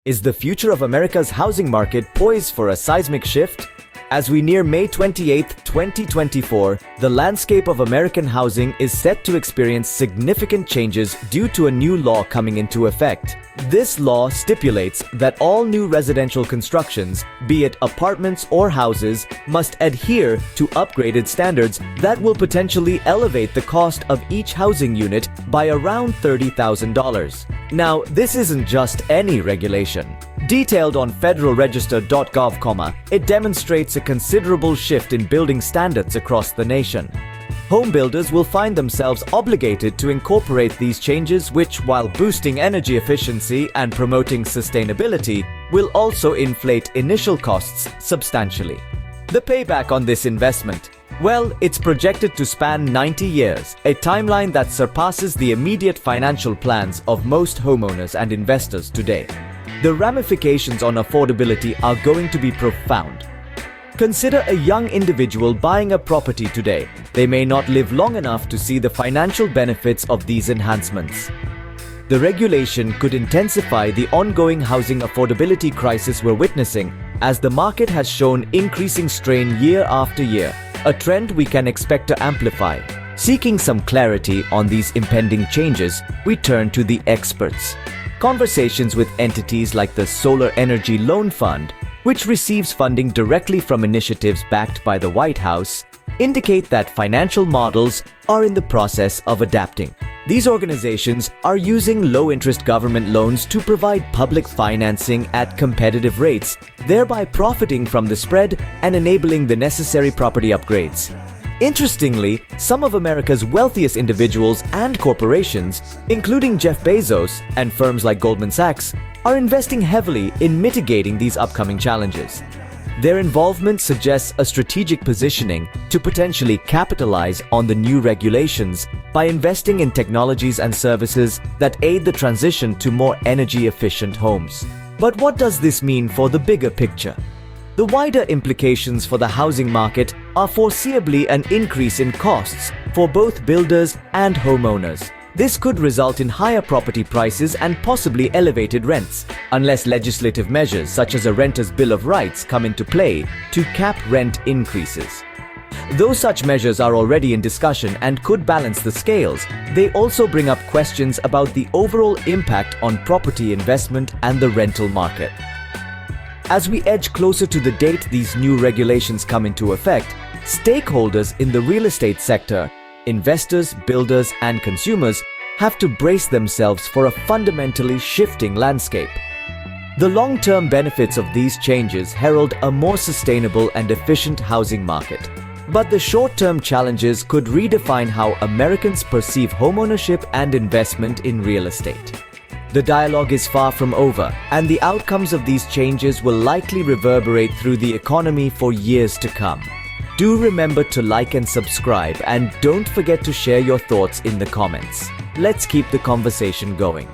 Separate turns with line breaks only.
Is the future of America's housing market poised for a seismic shift? As we near May 28, 2024, the landscape of American housing is set to experience significant changes due to a new law coming into effect. This law stipulates that all new residential constructions, be it apartments or houses, must adhere to upgraded standards that will potentially elevate the cost of each housing unit by around $30,000. Now, this isn't just any regulation. Detailed on federalregister.gov, it demonstrates a considerable shift in building standards across the nation. Home builders will find themselves obligated to incorporate these changes, which, while boosting energy efficiency and promoting sustainability, will also inflate initial costs substantially. The payback on this investment? Well, it's projected to span 90 years, a timeline that surpasses the immediate financial plans of most homeowners and investors today. The ramifications on affordability are going to be profound. Consider a young individual buying a property today. They may not live long enough to see the financial benefits of these enhancements. The regulation could intensify the ongoing housing affordability crisis we're witnessing, as the market has shown increasing strain year after year, a trend we can expect to amplify. Seeking some clarity on these impending changes, we turn to the experts. Conversations with entities like the Solar Energy Loan Fund, which receives funding directly from initiatives backed by the White House, indicate that financial models are in the process of adapting. These organizations are using low-interest government loans to provide public financing at competitive rates, thereby profiting from the spread and enabling the necessary property upgrades. Interestingly, some of America's wealthiest individuals and corporations, including Jeff Bezos and firms like Goldman Sachs, are investing heavily in mitigating these upcoming challenges. Their involvement suggests a strategic positioning to potentially capitalize on the new regulations by investing in technologies and services that aid the transition to more energy-efficient homes. But what does this mean for the bigger picture? The wider implications for the housing market are foreseeably an increase in costs for both builders and homeowners. This could result in higher property prices and possibly elevated rents, unless legislative measures such as a renter's bill of rights come into play to cap rent increases. Though such measures are already in discussion and could balance the scales, they also bring up questions about the overall impact on property investment and the rental market. As we edge closer to the date these new regulations come into effect, stakeholders in the real estate sector, investors, builders, and consumers have to brace themselves for a fundamentally shifting landscape. The long-term benefits of these changes herald a more sustainable and efficient housing market. But the short-term challenges could redefine how Americans perceive homeownership and investment in real estate. The dialogue is far from over, and the outcomes of these changes will likely reverberate through the economy for years to come. Do remember to like and subscribe, and don't forget to share your thoughts in the comments. Let's keep the conversation going.